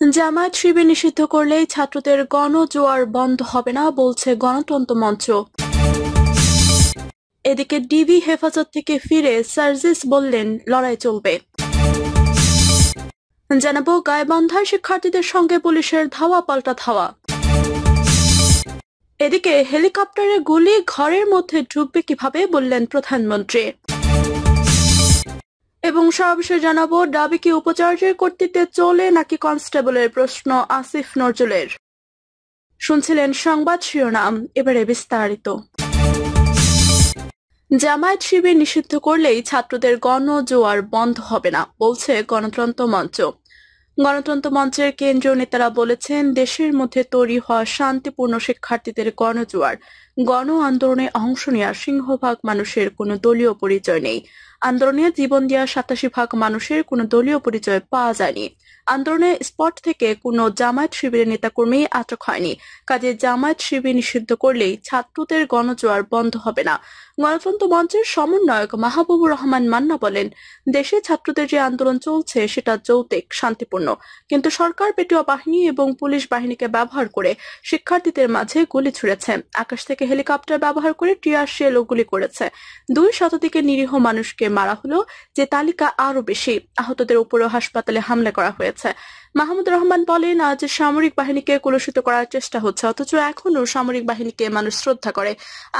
জামায়াত শিবির নিষিদ্ধ করলেই ছাত্রদের গণজোয়ার বন্ধ হবে না বলছে গণতন্ত্র মঞ্চ। এদিকে ডিবি হেফাজত থেকে ফিরে সার্জিস বললেন লড়াই চলবে। জানাবো গাইবান্ধায় শিক্ষার্থীদের সঙ্গে পুলিশের ধাওয়া পাল্টা ধাওয়া। এদিকে হেলিকপ্টারে গুলি ঘরের মধ্যে ঢুকবে কিভাবে বললেন প্রধানমন্ত্রী। এবং সর্বশেষ জানাবো ডাবিকি উপাচার্যের কর্তৃত্বে চলে নাকি কনস্টেবলের প্রশ্ন আসিফ নজরুলের। শুনছিলেন সংবাদ শিরোনাম, এবারে বিস্তারিত। জামায়াত শিবির নিষিদ্ধ করলেই ছাত্রদের গণজোয়ার বন্ধ হবে না বলছে গণতন্ত্র মঞ্চ। গণতন্ত্র মঞ্চের কেন্দ্রীয় নেতারা বলেছেন, দেশের মধ্যে তৈরি হওয়া শান্তিপূর্ণ শিক্ষার্থীদের গণজোয়ার গণ আন্দোলনে অংশ নেওয়া সিংহভাগ মানুষের কোনো দলীয় পরিচয় নেই। আন্দোলনে জীবন দেওয়া 87% মানুষের কোনো দলীয় পরিচয় পাওয়া যায়নি। আন্দোলনের স্পট থেকে কোনো জামায়াত শিবিরের নেতাকর্মী আটক হয়নি। কাজে জামায়াত শিবির নিষিদ্ধ করলেই ছাত্রদের গণজোয়ার বন্ধ হবে না। গণতন্ত্র মঞ্চের সমন্বয়ক মাহবুবুর রহমান মান্না বলেন, দেশে ছাত্রদের যে আন্দোলন চলছে সেটা যৌক্তিক, শান্তিপূর্ণ, কিন্তু সরকার পেটুয়া বাহিনী এবং পুলিশ বাহিনীকে ব্যবহার করে শিক্ষার্থীদের মাঝে গুলি ছুড়েছে, আকাশ থেকে হেলিকপ্টার ব্যবহার করে টিয়ার শেল ও গুলি করেছে। 2 শতাধিকের নিরীহ মানুষকে মারা হলো, যে তালিকা আরো বেশি। আহতদের উপরেও হাসপাতালে হামলা করা হয়েছে। মাহমুদুর রহমান বলেন, আজ সামরিক বাহিনীকে কলুষিত করার চেষ্টা হচ্ছে, অথচ এখনো সামরিক বাহিনীকে মানুষ শ্রদ্ধা করে।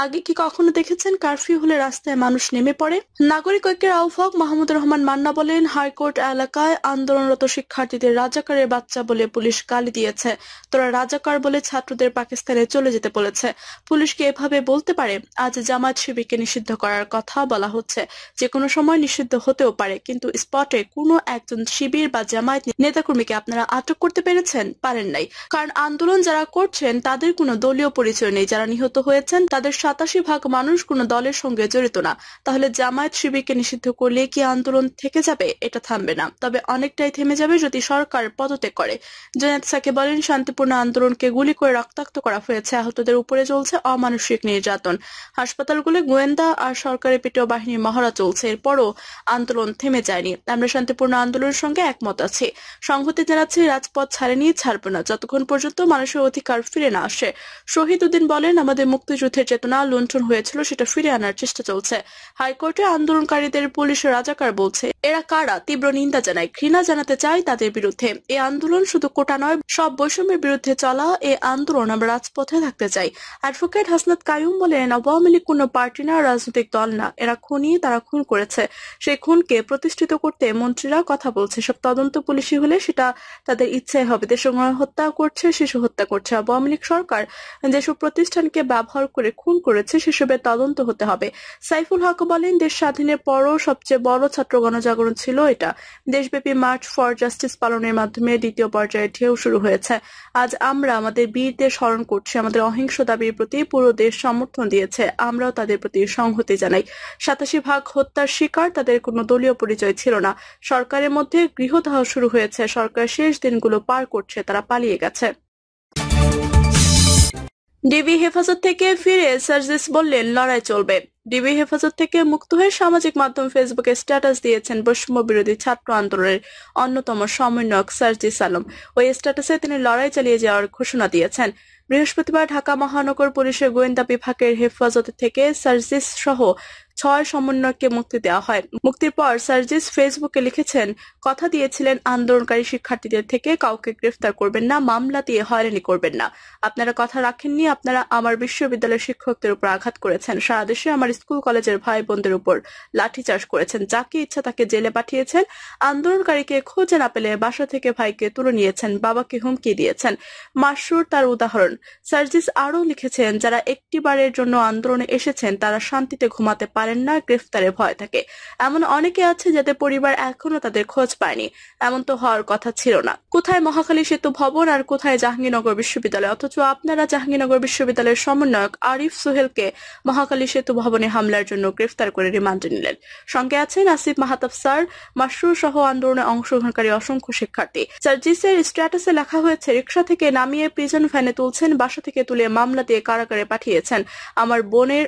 আগে কি কখনো দেখেছেন কারফিউ হলে রাস্তায় মানুষ নেমে পড়ে? নাগরিক ঐক্যের আহ্বায়ক মাহমুদুর রহমান মান্না বলেন, হাইকোর্ট এলাকায় আন্দোলনরত শিক্ষার্থীদের রাজাকারের বাচ্চা বলে পুলিশ গালি দিয়েছে। তোরা রাজাকার বলে ছাত্রদের পাকিস্তানে চলে যেতে বলেছে। পুলিশকে এভাবে বলতে পারে? আজ জামায়াত শিবিরকে নিষিদ্ধ করার কথা বলা হচ্ছে, যে কোনো সময় নিষিদ্ধ হতেও পারে, কিন্তু স্পটে কোনো একজন শিবির বা জামায়াত নেতাকর্মীকে আপনারা আটক করতে পেরেছেন? পারেন নাই, কারণ আন্দোলন যারা করছেন তাদের কোনো দলীয় পরিচয় নেই। যারা নিহত হয়েছেন তাদের 87% মানুষ কোনো দলের সঙ্গে জড়িত না। তাহলে জামায়াত শিবিরকে নিষিদ্ধ করলে কি আন্দোলন থেকে যাবে? এটা থামবে না, তবে অনেকটাই থেমে যাবে যদি সরকার পদত্যাগ করে। জুনায়েদ সাকি বলেন, শান্তিপূর্ণ আন্দোলনকে গুলি করে রক্তাক্ত করা হয়েছে, আহতদের উপরে চলছে অমানসিক নির্যাতন, হাসপাতালগুলো গোয়েন্দা আর সরকারের পেটুয়া বাহিনীর মহড়া চলছে, এরপরও আন্দোলন থেমে যায়নি। আমরা শান্তিপূর্ণ আন্দোলনের সঙ্গে একমত আছি, সংহতি জানাচ্ছি, রাজপথ ছাড়েনি, ছাড়বো না যতক্ষণ পর্যন্ত মানুষের অধিকার ফিরে না আসে। শহীদ উদ্দিন বলেন, আমাদের মুক্তিযুদ্ধের চেতনা লুণ্ঠন হয়েছিল, সেটা ফিরে আনার চেষ্টা চলছে। হাইকোর্টে আন্দোলনকারীদের পুলিশ রাজাকার বলছে, এরা কারা? তীব্র নিন্দা জানায়, ঘৃণা জানাতে চাই তাদের বিরুদ্ধে। এই আন্দোলন শুধু কোটা নয়, সব বৈষম্যের বিরুদ্ধে চলা এই আন্দোলন, আমরা রাজপথে থাকতে চাই। অ্যাডভোকেট হাসনাত কাইয়ুম বলেন, আওয়ামী লীগ কোনো পার্টি না, রাজনৈতিক দল না, এরা খুনি, তারা খুন করেছে। সেই খুনকে প্রতিষ্ঠিত করতে মন্ত্রীরা কথা বলছে, সব তদন্ত পুলিশি হলে সেটা তাদের ইচ্ছাই হবে। দেশ হত্যা করছে, শিশু হত্যা করছে। আওয়ামী লীগ সরকার যেসব প্রতিষ্ঠানকে ব্যবহার করে খুন করেছে সেসবের তদন্ত হতে হবে। সাইফুল হক বলেন, দেশ স্বাধীনের পরও সবচেয়ে বড় ছাত্র গণজাগরণ ছিল এটা। দেশব্যাপী মার্চ ফর জাস্টিস পালনের মাধ্যমে দ্বিতীয় পর্যায়ে ঢেউ শুরু হয়েছে। আজ আমরা আমাদের বীরদের স্মরণ করছি, আমাদের অহিংস দাবির প্রতি পুরো দেশ সমর্থন দিয়েছে, আমরাও তাদের প্রতি সংহতি জানাই। 87% হত্যার শিকার, তাদের কোনো দলীয় পরিচয় ছিল না। সরকারের মধ্যে গৃহদাহ শুরু হয়েছে, সরকার শেষ দিনগুলো পার করছে, তারা পালিয়ে গেছে। ডিবি হেফাজত থেকে ফিরে সার্জিস বললেন লড়াই চলবে। ডিবি হেফাজত থেকে মুক্ত হয়ে সামাজিক মাধ্যম ফেসবুকে স্ট্যাটাস দিয়েছেন বৈষম্য বিরোধী ছাত্র আন্দোলনের অন্যতম সমন্বয়ক সার্জিস আলম। ওই স্ট্যাটাসে তিনি লড়াই চালিয়ে যাওয়ার ঘোষণা দিয়েছেন। বৃহস্পতিবার ঢাকা মহানগর পুলিশের গোয়েন্দা বিভাগের হেফাজত থেকে সার্জিস সহ 6 সমন্বয়ককে মুক্তি দেওয়া হয়। মুক্তির পর সার্জিস ফেসবুকে লিখেছেন, কথা দিয়েছিলেন আন্দোলনকারী শিক্ষার্থীদের থেকে কাউকে গ্রেফতার করবেন না, মামলা দিয়ে হয়রানি করবেন না। আপনারা কথা রাখেননি, আপনারা আমার বিশ্ববিদ্যালয়ের শিক্ষকদের উপর আঘাত করেছেন, সারা দেশে আমার স্কুল কলেজের ভাই বোনদের উপর লাঠিচার্জ করেছেন, যাকে ইচ্ছা তাকে জেলে পাঠিয়েছেন, আন্দোলনকারীকে খুঁজে না পেলে বাসা থেকে ভাইকে তুলে নিয়েছেন, বাবাকে হুমকি দিয়েছেন। মাসরুর তার উদাহরণ। সার্জিস আরও লিখেছেন, যারা একটিবারের জন্য আন্দোলনে এসেছেন তারা শান্তিতে ঘুমাতে পারেন না, গ্রেফতারে ভয় থাকে। এমন অনেকে আছে যাদের পরিবার এখনো তাদের খোঁজ পায়নি। এমন তো হওয়ার কথা ছিল না। কোথায় মহাখালী সেতু ভবন আর কোথায় জাহাঙ্গীরনগর বিশ্ববিদ্যালয়? অথচ আপনারা জাহাঙ্গীরনগর বিশ্ববিদ্যালয়ের সমন্বয়ক আরিফ সোহেলকে মহাখালী সেতু ভবনে হামলার জন্য গ্রেফতার করে রিমান্ডে নিলেন। সঙ্গে আছেন আসিফ মাহতাব স্যার, মাসরুর সহ আন্দোলনে অংশগ্রহণকারী অসংখ্য শিক্ষার্থী। সার্জিসের স্ট্যাটাসে লেখা হয়েছে, রিকশা থেকে নামিয়ে প্রিজন ভ্যানে তুলছেন, বাসা থেকে তুলে মামলা দিয়ে কারাগারে পাঠিয়েছেন, আমার বোনের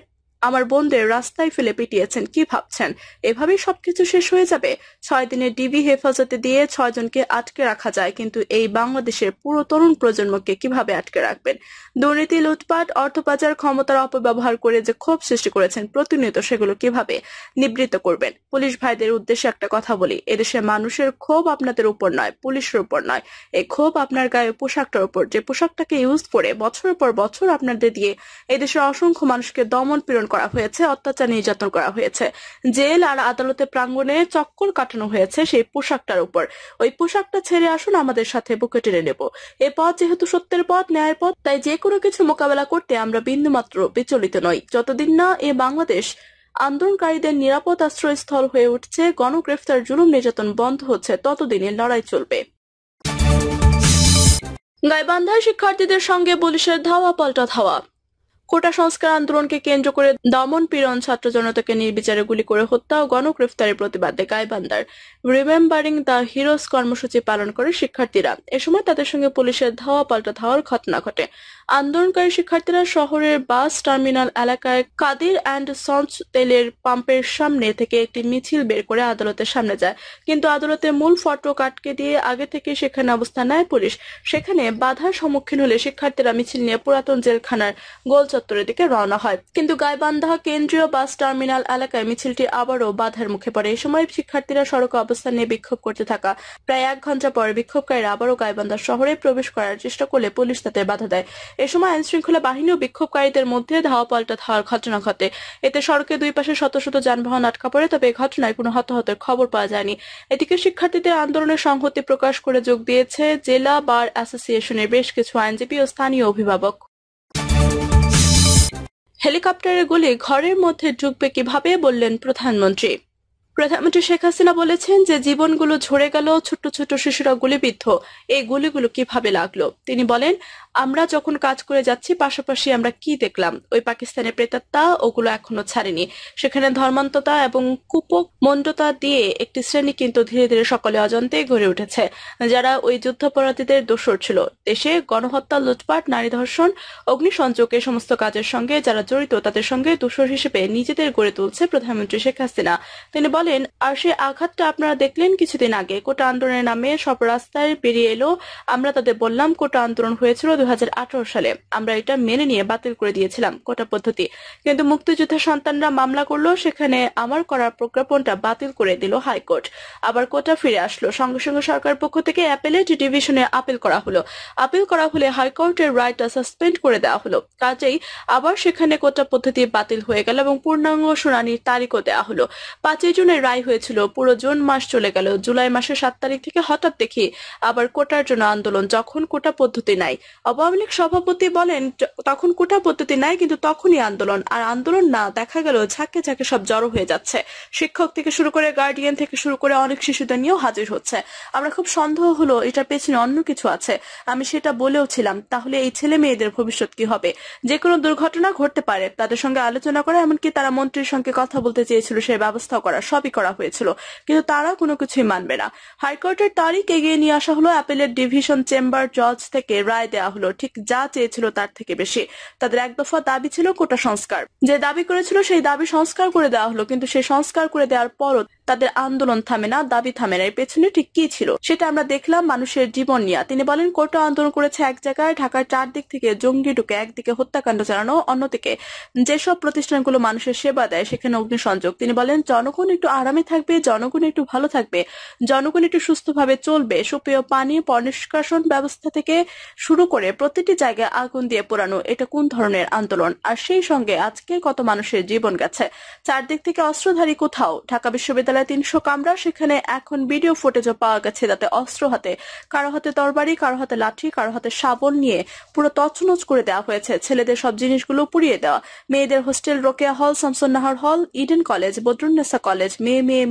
আমার বোনদের রাস্তায় ফেলে পিটিয়েছেন, কি ভাবছেন এভাবেই সবকিছু শেষ হয়ে যাবে? 6 দিনের ডিবি হেফাজতে দিয়ে 6 জনকে আটকে রাখা যায়, কিন্তু এই বাংলাদেশের পুরো তরুণ প্রজন্মকে কিভাবে আটকে রাখবেন? দুর্নীতি, লুটপাট, অর্থ পাচার, ক্ষমতার অপব্যবহার করে যে ক্ষোভ সৃষ্টি করেছেন প্রতিনিয়ত, সেগুলো কিভাবে নিবৃত্ত করবেন? পুলিশ ভাইদের উদ্দেশ্যে একটা কথা বলি, এদেশের মানুষের ক্ষোভ আপনাদের উপর নয়, পুলিশের উপর নয়, এই ক্ষোভ আপনার গায়ে পোশাকটার উপর, যে পোশাকটাকে ইউজ করে বছরের পর বছর আপনাদের দিয়ে এদেশের অসংখ্য মানুষকে দমন পীড়ন করা হয়েছে, অত্যাচার নির্যাতন করা হয়েছে, জেল আর আদালতের প্রাঙ্গণে চক্কর কাটানো হয়েছে সেই পোশাকটার উপর। ওই পোশাকটা ছেড়ে আসুন, আমাদের সাথে বুকে টেনে নেব। এ পথ যেহেতু সত্যের পথ, ন্যায়ের পথ, তাই যে কোনো কিছু মোকাবেলা করতে আমরা বিন্দুমাত্র বিচলিত নই। যতদিন না এ বাংলাদেশ আন্দোলনকারীদের নিরাপদ আশ্রয়স্থল হয়ে উঠছে, গণগ্রেফতার, জুলুম নির্যাতন বন্ধ হচ্ছে, ততদিনে লড়াই চলবে। গাইবান্ধায় শিক্ষার্থীদের সঙ্গে পুলিশের ধাওয়া পাল্টা ধাওয়া। কোটা সংস্কার আন্দোলনকে কেন্দ্র করে দমন পীড়ন, ছাত্র জনতাকে নির্বিচারে গুলি করে হত্যা ও গণগ্রেফতারের প্রতিবাদে গাইবান্ধার রিমেম্বারিং দ্য হিরোজ কর্মসূচি পালন করে শিক্ষার্থীরা। এ সময় তাদের সঙ্গে পুলিশের ধাওয়া পাল্টা ধাওয়ার ঘটনা ঘটে। আন্দোলনকারী শিক্ষার্থীরা শহরের বাস টার্মিনাল এলাকায় কাদির অ্যান্ড সন্স তেলের পাম্পের সামনে থেকে একটি মিছিল বের করে আদালতের সামনে যায়, কিন্তু আদালতের মূল ফটক আটকে দিয়ে আগে থেকে সেখানে অবস্থান নেয় পুলিশ। সেখানে বাধার সম্মুখীন হলে শিক্ষার্থীরা মিছিল নিয়ে পুরাতন জেলখানার গোল চত্বরের দিকে রওনা হয়, কিন্তু গাইবান্ধা কেন্দ্রীয় বাস টার্মিনাল এলাকায় মিছিলটি আবারও বাধার মুখে পড়ে। এই সময় শিক্ষার্থীরা সড়কে অবস্থান নিয়ে বিক্ষোভ করতে থাকা প্রায় 1 ঘন্টা পরে বিক্ষোভকারীরা আবারও গাইবান্ধা শহরে প্রবেশ করার চেষ্টা করলে পুলিশ তাদের বাধা দেয়। এ সময় আইন শৃঙ্খলা বাহিনী ও বিক্ষোভকারীদের মধ্যে ধাওয়া পাল্টা ধাওয়ার ঘটনা ঘটে। এতে সড়কের দুই পাশে শত শত যানবাহন আটকা পড়ে, তবে এই ঘটনায় কোনো হতাহতের খবর পাওয়া যায়নি। এদিকে শিক্ষার্থীদের আন্দোলনের সংহতি প্রকাশ করে যোগ দিয়েছে জেলা বার অ্যাসোসিয়েশনের বেশ কিছু আইনজীবী ও স্থানীয় অভিভাবক। হেলিকপ্টারের গুলি ঘরের মধ্যে ঢুকবে কিভাবে, বললেন প্রধানমন্ত্রী। প্রধানমন্ত্রী শেখ হাসিনা বলেছেন যে জীবনগুলো ঝরে গেল, ছোট্ট ছোট্ট শিশুরা গুলিবিদ্ধ, এই গুলিগুলো কিভাবে লাগলো। তিনি বলেন, আমরা যখন কাজ করে যাচ্ছি পাশাপাশি আমরা কি দেখলাম, ওই পাকিস্তানের প্রেতাত্মা ওগুলো এখনো ছাড়েনি। সেখানে ধর্মান্ততা এবং কুপমণ্ডতা দিয়ে একটি শ্রেণী কিন্তু ধীরে ধীরে সকলে অজান্তেই গড়ে উঠেছে, যারা ওই যুদ্ধাপরাধীদের দোসর ছিল। দেশে গণহত্যা, লুটপাট, নারী ধর্ষণ, অগ্নিসংযোগ, এই সমস্ত কাজের সঙ্গে যারা জড়িত তাদের সঙ্গে দোসর হিসেবে নিজেদের গড়ে তুলছে প্রধানমন্ত্রী শেখ হাসিনা। তিনি বলেন, আর সে আঘাতটা আপনারা দেখলেন কিছুদিন আগে, কোটা আন্দোলনের নামে সব রাস্তায় বেরিয়ে এলো। আমরা তাদের বললাম কোটা আন্দোলন হয়েছিল 2018 সালে, আমরা এটা মেনে নিয়ে বাতিল করে দিয়েছিলাম কোটা পদ্ধতি, কিন্তু মুক্তিযোদ্ধার সন্তানরা মামলা করলো, সেখানে আমার করার প্রজ্ঞাপনটা বাতিল করে দিল হাইকোর্ট। আবার কোটা ফিরে আসলো, সঙ্গে সঙ্গে সরকারের পক্ষ থেকে অ্যাপেলেট ডিভিশনে আপিল করা হলো। আপিল করা হলে হাইকোর্টের রায়টা সাসপেন্ড করে দেওয়া হলো, কাজেই আবার সেখানে কোটা পদ্ধতি বাতিল হয়ে গেল এবং পূর্ণাঙ্গ শুনানির তারিখও দেওয়া হলো। 5 জুনের রায় হয়েছিল, পুরো জুন মাস চলে গেল, জুলাই মাসের 7 তারিখ থেকে হঠাৎ দেখি আবার কোটার জন্য আন্দোলন, যখন কোটা পদ্ধতি নাই। আওয়ামী লীগ সভাপতি বলেন, তখন কোটা পদ্ধতি নাই কিন্তু তখনই আন্দোলন, আর আন্দোলন না, দেখা গেল ঝাঁকে ঝাঁকে সব জড়ো হয়ে যাচ্ছে, শিক্ষক থেকে শুরু করে গার্ডিয়ান থেকে শুরু করে অনেক শিশুদের নিয়েও হাজির হচ্ছে। আমরা খুব সন্দেহ হলো এটার পেছনে অন্য কিছু আছে, আমি সেটা বলেও ছিলাম, তাহলে এই ছেলে মেয়েদের ভবিষ্যৎ কি হবে? যে কোনো দুর্ঘটনা ঘটতে পারে, তাদের সঙ্গে আলোচনা করা, এমনকি তারা মন্ত্রীর সঙ্গে কথা বলতে চেয়েছিল, সেই ব্যবস্থা করা, সবই করা হয়েছিল, কিন্তু তারা কোনো কিছুই মানবে না। হাইকোর্টের তারিখ এগিয়ে নিয়ে আসা হলো, অ্যাপেলেট ডিভিশন চেম্বার জজ থেকে রায় দেওয়া হলো, ঠিক যা চেয়েছিল তার থেকে বেশি। তাদের এক দফা দাবি ছিল কোটা সংস্কার, যে দাবি করেছিল সেই দাবি সংস্কার করে দেওয়া হলো, কিন্তু সেই সংস্কার করে দেওয়ার পরও তাদের আন্দোলন থামে না, দাবি থামে না। এর পেছনে ঠিক কি ছিল সেটা আমরা দেখলাম, মানুষের জীবন নিয়ে। তিনি বলেন, কোটা আন্দোলন করেছে এক জায়গায়, ঢাকার 4 দিক থেকে জঙ্গি ঢুকে একদিকে হত্যাকাণ্ড চালানো, অন্যদিকে যেসব প্রতিষ্ঠানগুলো মানুষের সেবা দেয় সেখানে অগ্নিসংযোগ। তিনি বলেন, জনগণ একটু আরামে থাকবে, জনগণ একটু ভালো থাকবে, জনগণ একটু সুস্থভাবে চলবে, সুপেয় পানি, নিষ্কাশন ব্যবস্থা থেকে শুরু করে প্রতিটি জায়গায় আগুন দিয়ে পোড়ানো, এটা কোন ধরনের আন্দোলন? আর সেই সঙ্গে আজকে কত মানুষের জীবন গেছে। 4 দিক থেকে অস্ত্রধারী কোথাও, ঢাকা বিশ্ববিদ্যালয়ে 300 কামরা, সেখানে এখন ভিডিও ফুটেজও পাওয়া গেছে, যাতে অস্ত্র হাতে, কারো হাতে তরবারি, কারো হাতে লাঠি, কারো হাতে শাবল নিয়ে পুরো তছনছ করে দেওয়া হয়েছে। ছেলেদের সব জিনিসগুলো পুড়িয়ে দেওয়া, মেয়েদের হোস্টেল, রোকেয়া হল, শামসুন্নাহার হল, ইডেন কলেজ, বদরুন্নেসা কলেজ,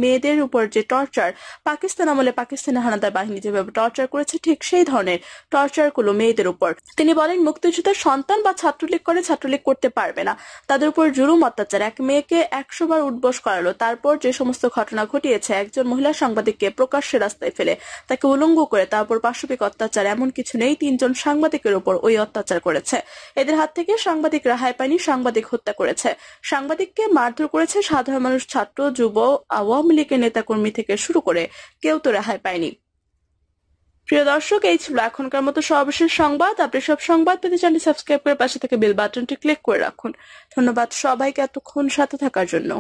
মেয়েদের উপর যে টর্চার, পাকিস্তান আমলে পাকিস্তানি হানাদার বাহিনী যেভাবে টর্চার করেছে, ঠিক সেই ধরনের টর্চার গুলো মেয়েদের উপর। তিনি বলেন, মুক্তিযোদ্ধার সন্তান বা ছাত্রলীগ করে, ছাত্রলীগ করতে পারবে না, তাদের উপর জুলুম অত্যাচার। এক মেয়েকে 100 বার উঠবোস করালো, তারপর যে সমস্ত ঘটনা ঘটনা ঘটিয়েছে। একজন মহিলা সাংবাদিককে প্রকাশ্যে রাস্তায় ফেলে তাকে উলঙ্গ করে তারপর পাশবিক অত্যাচার এমন কিছু নেই, 3 জন সাংবাদিকের উপর ওই অত্যাচার করেছে। এদের হাত থেকে সাংবাদিক রেহাই পায়নি, সাংবাদিক হত্যা করেছে, সাংবাদিককে মারধর করেছে সাধারণ মানুষ, ছাত্র, যুব, আওয়ামী লীগের নেতাকর্মী থেকে শুরু করে কেউ তো রেহাই পায়নি। প্রিয় দর্শক, এই ছিল এখনকার মতো সর্বশেষ সংবাদ। আপনি সব সংবাদ পেতে চ্যানেলটি সাবস্ক্রাইব করে পাশে থেকে বেল বাটনটি ক্লিক করে রাখুন। ধন্যবাদ সবাইকে এতক্ষণ সাথে থাকার জন্য।